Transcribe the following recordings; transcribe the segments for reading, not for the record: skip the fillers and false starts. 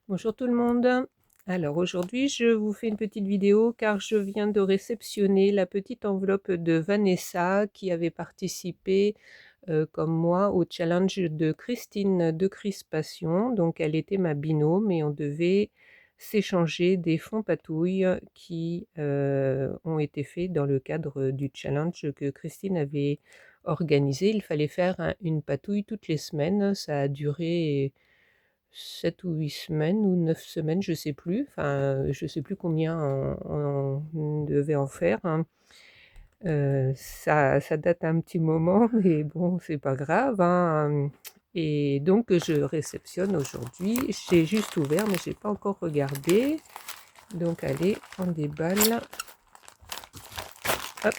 Bonjour tout le monde. Alors aujourd'hui, je vous fais une petite vidéo car je viens de réceptionner la petite enveloppe de Vanessa qui avait participé comme moi au challenge de Christine de Crispation. Donc elle était ma binôme et on devait s'échanger des fonds patouilles qui ont été faits dans le cadre du challenge que Christine avait organisé. Il fallait faire une patouille toutes les semaines. Ça a duré 7 ou 8 semaines ou 9 semaines, je sais plus. Enfin, je sais plus combien on devait en faire, hein. Ça date un petit moment, mais bon, c'est pas grave, hein. Et donc je réceptionne aujourd'hui. J'ai juste ouvert, mais j'ai pas encore regardé. Donc allez, on déballe. Hop.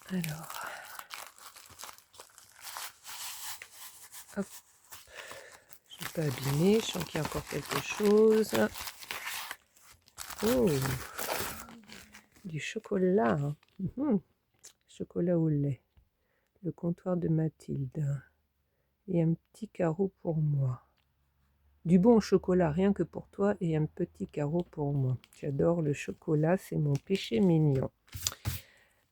Alors, hop. Je vais pas abîmer, je sens qu'il y a encore quelque chose. Oh, du chocolat. Mhm. Chocolat au lait. Le comptoir de Mathilde. Et un petit carreau pour moi. Du bon chocolat, rien que pour toi, et un petit carreau pour moi. J'adore le chocolat, c'est mon péché mignon.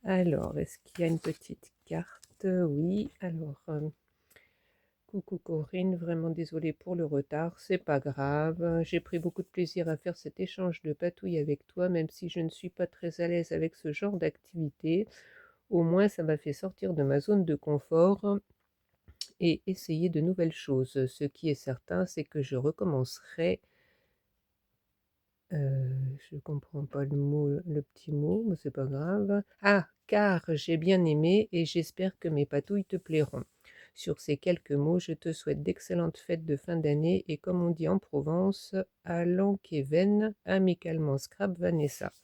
Alors, est-ce qu'il y a une petite carte? Oui, alors... coucou Corinne, vraiment désolée pour le retard, c'est pas grave. J'ai pris beaucoup de plaisir à faire cet échange de patouilles avec toi, même si je ne suis pas très à l'aise avec ce genre d'activité. Au moins, ça m'a fait sortir de ma zone de confort et essayer de nouvelles choses. Ce qui est certain, c'est que je recommencerai. Je comprends pas le mot, le petit mot, mais c'est pas grave. Ah, car j'ai bien aimé et j'espère que mes patouilles te plairont. Sur ces quelques mots, je te souhaite d'excellentes fêtes de fin d'année et comme on dit en Provence, à l'Anquéven, amicalement Scrap Vanessa.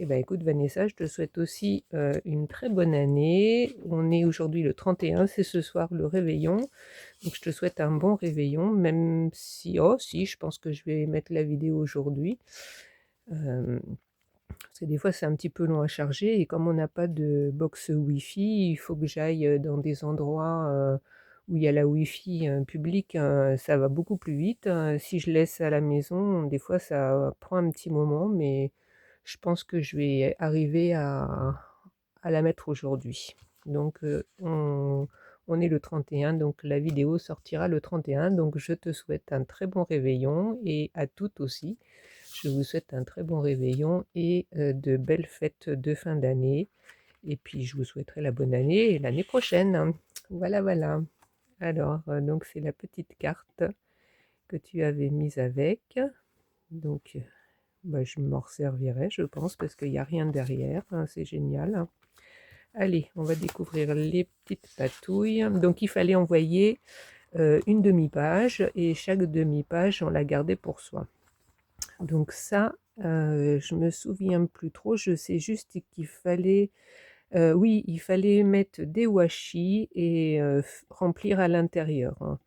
Eh bien, écoute, Vanessa, je te souhaite aussi une très bonne année. On est aujourd'hui le 31, c'est ce soir le réveillon. Donc, je te souhaite un bon réveillon, même si, oh, si, je pense que je vais mettre la vidéo aujourd'hui. Parce que des fois, c'est un petit peu long à charger. Et comme on n'a pas de box Wi-Fi, il faut que j'aille dans des endroits où il y a la Wi-Fi publique. Ça va beaucoup plus vite. Si je laisse à la maison, des fois, ça prend un petit moment, mais je pense que je vais arriver à la mettre aujourd'hui. Donc, on est le 31, donc la vidéo sortira le 31. Donc, je te souhaite un très bon réveillon et à toutes aussi. Je vous souhaite un très bon réveillon et de belles fêtes de fin d'année. Et puis, je vous souhaiterai la bonne année et l'année prochaine. Voilà, voilà. Alors, donc, c'est la petite carte que tu avais mise avec. Donc, bah, je m'en servirai, je pense, parce qu'il n'y a rien derrière. Hein, c'est génial. Allez, on va découvrir les petites patouilles. Donc, il fallait envoyer une demi-page et chaque demi-page, on la gardait pour soi. Donc ça, je me souviens plus trop. Je sais juste qu'il fallait, oui, il fallait mettre des washi et remplir à l'intérieur, hein.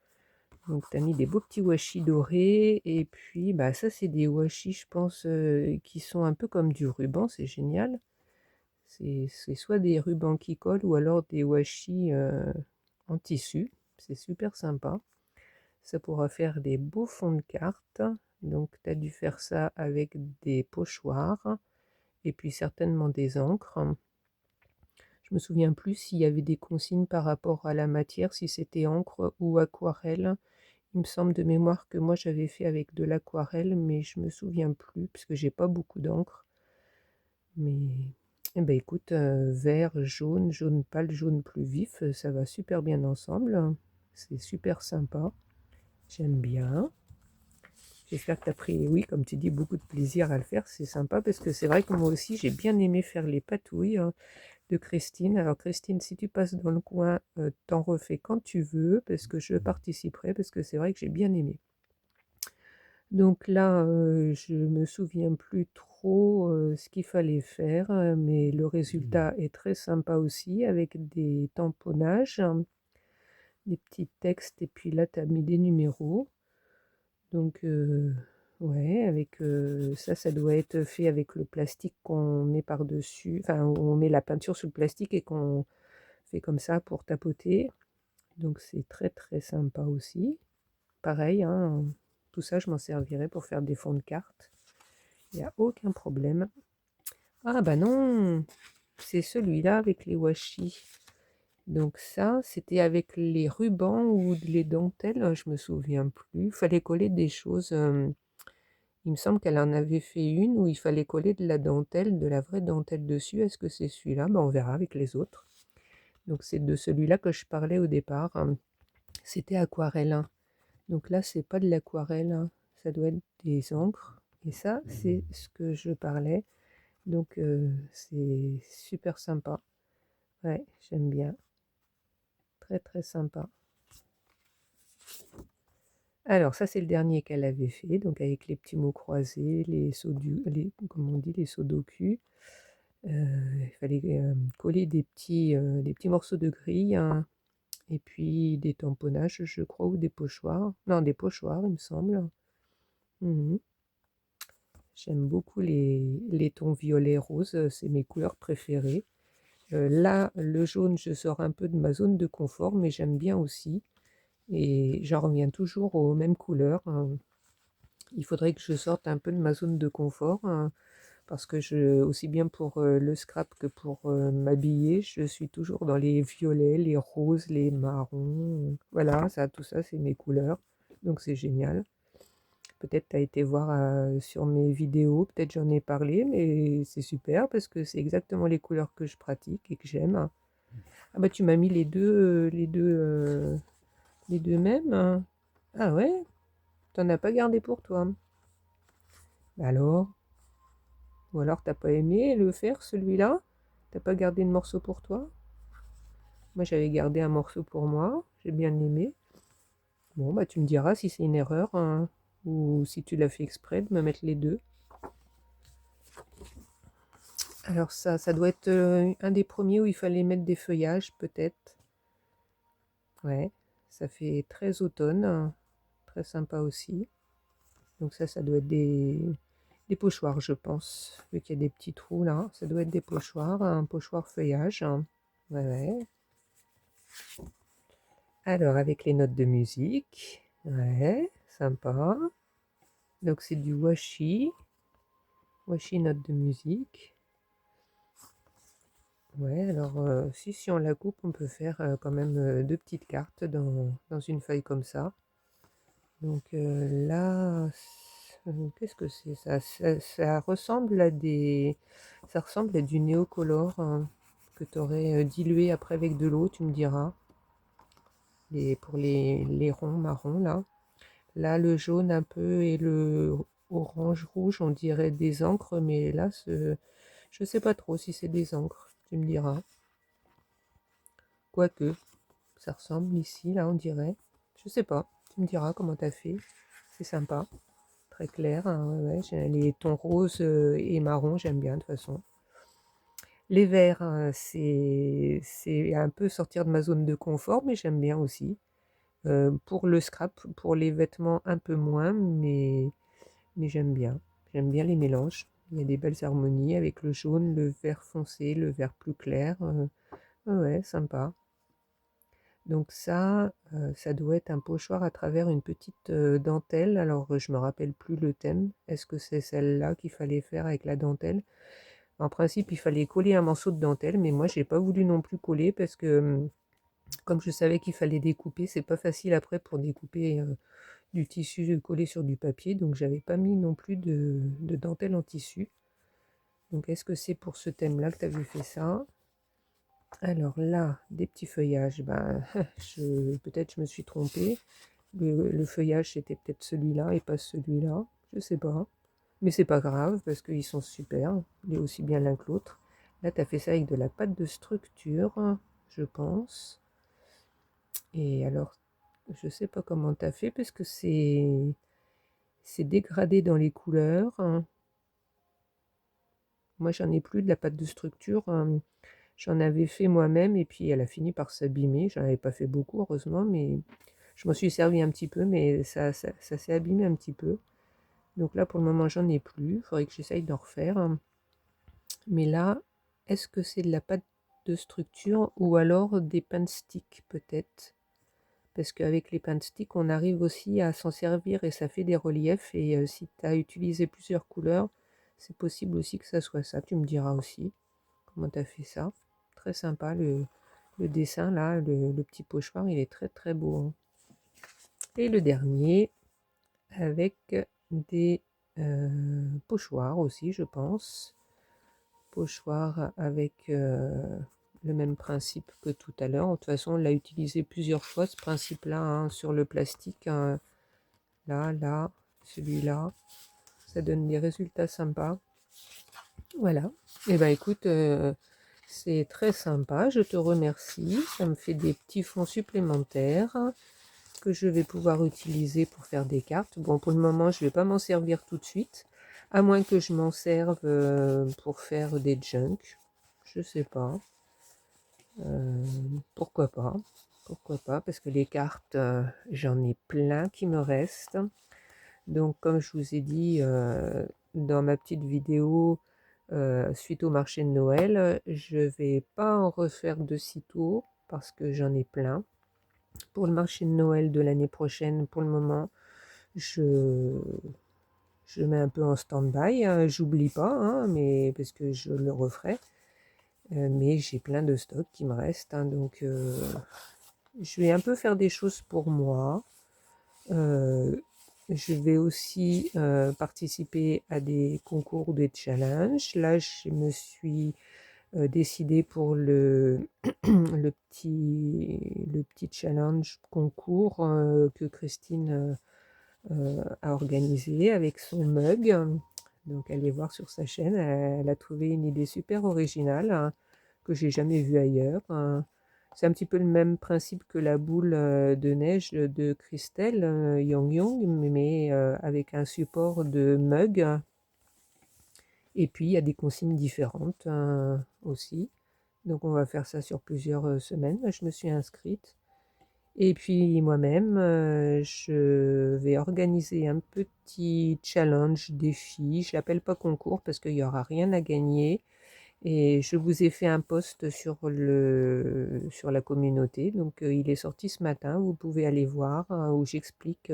Donc tu as mis des beaux petits washi dorés et puis bah ça c'est des washi, je pense, qui sont un peu comme du ruban, c'est génial. C'est soit des rubans qui collent ou alors des washi en tissu. C'est super sympa. Ça pourra faire des beaux fonds de cartes. Donc, tu as dû faire ça avec des pochoirs et puis certainement des encres. Je me souviens plus s'il y avait des consignes par rapport à la matière, si c'était encre ou aquarelle. Il me semble de mémoire que moi j'avais fait avec de l'aquarelle, mais je me souviens plus parce que j'ai pas beaucoup d'encre. Mais eh ben écoute, vert, jaune, jaune pâle, jaune plus vif, ça va super bien ensemble. C'est super sympa. J'aime bien. J'espère que tu as pris, oui, comme tu dis, beaucoup de plaisir à le faire. C'est sympa parce que c'est vrai que moi aussi, j'ai bien aimé faire les patouilles de Christine. Alors Christine, si tu passes dans le coin, t'en refais quand tu veux parce que je participerai parce que c'est vrai que j'ai bien aimé. Donc là, je me souviens plus trop ce qu'il fallait faire, mais le résultat est très sympa aussi avec des tamponnages, des petits textes et puis là, tu as mis des numéros. Donc, ouais, avec ça, ça doit être fait avec le plastique qu'on met par-dessus, enfin, on met la peinture sur le plastique et qu'on fait comme ça pour tapoter. Donc c'est très très sympa aussi. Pareil, hein, tout ça je m'en servirai pour faire des fonds de cartes. Il n'y a aucun problème. Ah bah non, c'est celui-là avec les washi. Donc ça, c'était avec les rubans ou les dentelles, je me souviens plus. Il fallait coller des choses. Il me semble qu'elle en avait fait une où il fallait coller de la dentelle, de la vraie dentelle dessus. Est-ce que c'est celui-là? Ben, on verra avec les autres. Donc c'est de celui-là que je parlais au départ. C'était aquarelle, hein. Donc là, c'est pas de l'aquarelle, hein. Ça doit être des encres. Et ça, c'est ce que je parlais. Donc c'est super sympa. Ouais, j'aime bien. Très très sympa. Alors ça, c'est le dernier qu'elle avait fait, donc avec les petits mots croisés, comme on dit, les sudoku. Il fallait coller des petits morceaux de grille, hein, et puis des tamponnages, je crois, ou des pochoirs. Non, des pochoirs, il me semble. Mhm. J'aime beaucoup les tons violet rose, c'est mes couleurs préférées. Là, le jaune, je sors un peu de ma zone de confort, mais j'aime bien aussi. Et j'en reviens toujours aux mêmes couleurs, hein. Il faudrait que je sorte un peu de ma zone de confort, hein, parce que aussi bien pour le scrap que pour m'habiller, je suis toujours dans les violets, les roses, les marrons. Voilà, ça, tout ça, c'est mes couleurs. Donc c'est génial. Peut-être tu as été voir sur mes vidéos, peut-être j'en ai parlé, mais c'est super parce que c'est exactement les couleurs que je pratique et que j'aime. Ah bah tu m'as mis les deux mêmes, hein. Ah ouais, t'en as pas gardé pour toi. Bah alors, ou alors t'as pas aimé le faire celui-là? T'as pas gardé de morceau pour toi? Moi j'avais gardé un morceau pour moi, j'ai bien aimé. Bon bah tu me diras si c'est une erreur, hein, ou si tu l'as fait exprès de me mettre les deux. Alors ça doit être un des premiers où il fallait mettre des feuillages peut-être. Ouais, ça fait très automne, hein, très sympa aussi. Donc ça doit être des pochoirs je pense, vu qu'il y a des petits trous là. Ça doit être des pochoirs, un pochoir feuillage, hein. Ouais, ouais. Alors, avec les notes de musique, ouais, sympa. Donc, c'est du washi, washi notes de musique. Ouais, alors, si on la coupe, on peut faire quand même deux petites cartes dans une feuille comme ça. Donc là, qu'est-ce que c'est ça? Ça ressemble à ça ressemble à du néocolore, hein, que tu aurais dilué après avec de l'eau, tu me diras. Pour les ronds marrons là. Là, le jaune un peu et le orange rouge, on dirait des encres, mais là, je sais pas trop si c'est des encres, tu me diras. Quoique, ça ressemble ici, là, on dirait. Je sais pas, tu me diras comment t'as fait. C'est sympa, très clair, hein, ouais, les tons roses et marron, j'aime bien de toute façon. Les verts, hein, c'est un peu sortir de ma zone de confort, mais j'aime bien aussi. Pour le scrap, pour les vêtements un peu moins, mais j'aime bien. J'aime bien les mélanges. Il y a des belles harmonies avec le jaune, le vert foncé, le vert plus clair. Ouais, sympa. Donc ça doit être un pochoir à travers une petite dentelle. Alors je me rappelle plus le thème. Est-ce que c'est celle-là qu'il fallait faire avec la dentelle? En principe, il fallait coller un morceau de dentelle, mais moi j'ai pas voulu non plus coller parce que comme je savais qu'il fallait découper, c'est pas facile après pour découper du tissu collé sur du papier, donc j'avais pas mis non plus de dentelle en tissu. Donc est-ce que c'est pour ce thème-là que tu avais fait ça? Alors là, des petits feuillages, ben, peut-être je me suis trompée. Le feuillage c'était peut-être celui-là et pas celui-là, je sais pas. Mais c'est pas grave parce qu'ils sont super, il est aussi bien l'un que l'autre. Là, tu as fait ça avec de la pâte de structure, je pense. Et alors, je sais pas comment tu as fait parce que c'est dégradé dans les couleurs, hein. Moi, j'en ai plus de la pâte de structure, j'en avais fait moi-même et puis elle a fini par s'abîmer. J'en avais pas fait beaucoup, heureusement, mais je m'en suis servi un petit peu, mais ça s'est abîmé un petit peu. Donc là, pour le moment, j'en ai plus. Il faudrait que j'essaye d'en refaire, hein. Mais là, est-ce que c'est de la pâte? de structure, ou alors des pains de stick peut-être. Parce qu'avec les pains de stick, on arrive aussi à s'en servir et ça fait des reliefs. Et si tu as utilisé plusieurs couleurs, c'est possible aussi que ça soit ça. Tu me diras aussi comment tu as fait ça. Très sympa le dessin là, le petit pochoir, il est très très beau, hein. Et le dernier, avec des pochoirs aussi, je pense. Pochoir avec le même principe que tout à l'heure. De toute façon, on l'a utilisé plusieurs fois, ce principe-là, hein, sur le plastique, hein. Là, celui-là. Ça donne des résultats sympas. Voilà. Et ben écoute, c'est très sympa. Je te remercie. Ça me fait des petits fonds supplémentaires que je vais pouvoir utiliser pour faire des cartes. Bon, pour le moment, je ne vais pas m'en servir tout de suite, à moins que je m'en serve pour faire des junks. Je sais pas. Pourquoi pas? Pourquoi pas? Parce que les cartes, j'en ai plein qui me restent. Donc, comme je vous ai dit dans ma petite vidéo suite au marché de Noël, je vais pas en refaire de sitôt parce que j'en ai plein. Pour le marché de Noël de l'année prochaine, pour le moment, je, je mets un peu en stand-by, hein. J'oublie pas, hein, mais parce que je le referai. Mais j'ai plein de stocks qui me restent, hein, donc je vais un peu faire des choses pour moi. Je vais aussi participer à des concours ou des challenges. Là, je me suis décidée pour le petit challenge concours que Christine a organisé avec son mug. Donc, allez voir sur sa chaîne. Elle a trouvé une idée super originale, hein, que j'ai jamais vue ailleurs, hein. C'est un petit peu le même principe que la boule de neige de Christelle Yang Yang, mais avec un support de mug. Et puis, il y a des consignes différentes aussi. Donc, on va faire ça sur plusieurs semaines. Je me suis inscrite. Et puis, moi-même, je vais organiser un petit challenge défi. Je l'appelle pas concours parce qu'il n'y aura rien à gagner. Et je vous ai fait un post sur la communauté, donc il est sorti ce matin, vous pouvez aller voir, hein, où j'explique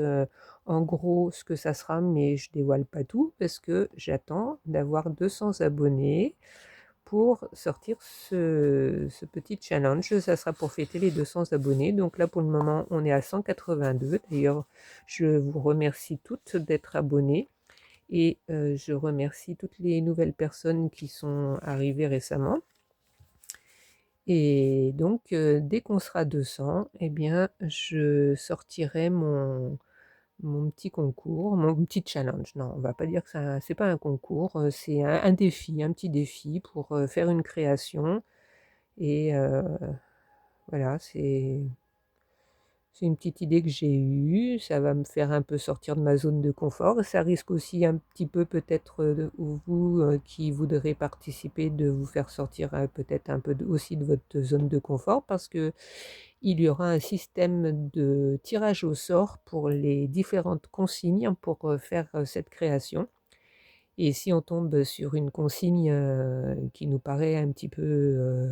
en gros ce que ça sera, mais je dévoile pas tout parce que j'attends d'avoir 200 abonnés pour sortir ce petit challenge. Ça sera pour fêter les 200 abonnés, donc là pour le moment on est à 182. D'ailleurs, je vous remercie toutes d'être abonnées. Et je remercie toutes les nouvelles personnes qui sont arrivées récemment. Et donc, dès qu'on sera 200, eh bien, je sortirai mon petit concours, mon petit challenge. Non, on va pas dire que c'est pas un concours, c'est un défi, un petit défi pour faire une création. Et voilà, c'est une petite idée que j'ai eue, ça va me faire un peu sortir de ma zone de confort. Ça risque aussi un petit peu peut-être, vous qui voudrez participer, de vous faire sortir peut-être un peu aussi de votre zone de confort, parce que il y aura un système de tirage au sort pour les différentes consignes pour faire cette création. Et si on tombe sur une consigne qui nous paraît un petit peu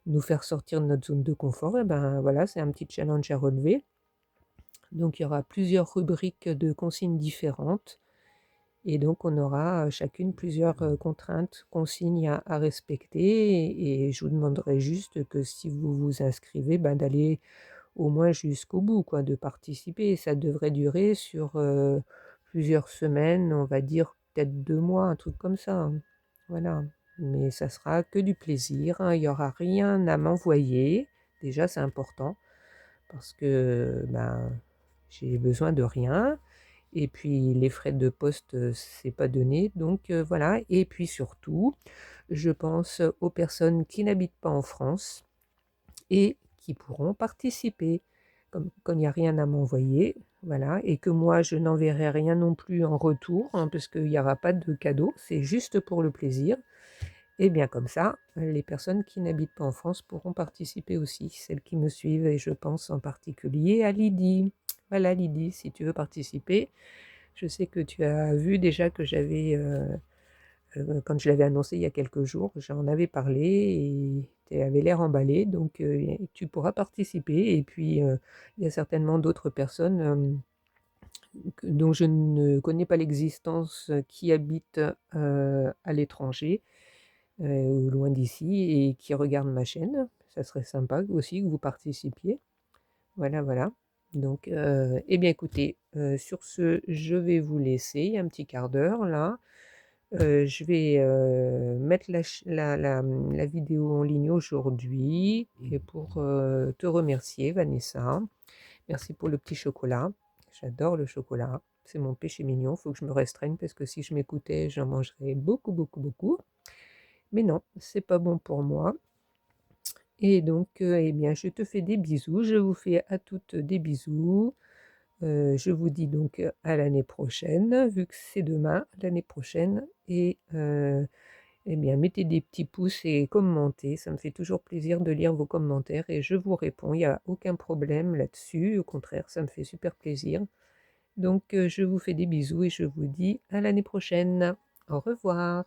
nous faire sortir de notre zone de confort, et ben voilà, c'est un petit challenge à relever. Donc il y aura plusieurs rubriques de consignes différentes et donc on aura chacune plusieurs contraintes, consignes à respecter, et je vous demanderai juste que si vous vous inscrivez, ben, d'aller au moins jusqu'au bout, quoi, de participer. Ça devrait durer sur plusieurs semaines, on va dire peut-être 2 mois, un truc comme ça, hein. Voilà, mais ça sera que du plaisir, hein. Il n'y aura rien à m'envoyer, déjà c'est important parce que ben, j'ai besoin de rien. Et puis les frais de poste, c'est pas donné. Donc voilà. Et puis surtout, je pense aux personnes qui n'habitent pas en France et qui pourront participer. Comme il n'y a rien à m'envoyer, voilà, et que moi je n'enverrai rien non plus en retour, hein, parce qu'il n'y aura pas de cadeau, c'est juste pour le plaisir. Et bien comme ça, les personnes qui n'habitent pas en France pourront participer aussi, celles qui me suivent, et je pense en particulier à Lydie. Voilà Lydie, si tu veux participer, je sais que tu as vu déjà que j'avais, quand je l'avais annoncé il y a quelques jours, j'en avais parlé et tu avais l'air emballé, donc tu pourras participer et puis, il y a certainement d'autres personnes, dont je ne connais pas l'existence, qui habitent, à l'étranger, ou loin d'ici et qui regardent ma chaîne. Ça serait sympa aussi que vous participiez. Voilà, voilà. Donc, eh bien écoutez, sur ce, je vais vous laisser, il y a un petit quart d'heure là. Je vais, mettre la vidéo en ligne aujourd'hui et pour, te remercier Vanessa. Merci pour le petit chocolat. J'adore le chocolat. C'est mon péché mignon, il faut que je me restreigne parce que si je m'écoutais, j'en mangerais beaucoup, beaucoup, beaucoup. Mais non, c'est pas bon pour moi. Et donc, eh bien, je te fais des bisous. Je vous fais à toutes des bisous. Je vous dis donc à l'année prochaine, vu que c'est demain, l'année prochaine. Et eh bien, mettez des petits pouces et commentez. Ça me fait toujours plaisir de lire vos commentaires et je vous réponds. Il n'y a aucun problème là-dessus. Au contraire, ça me fait super plaisir. Donc, je vous fais des bisous et je vous dis à l'année prochaine. Au revoir.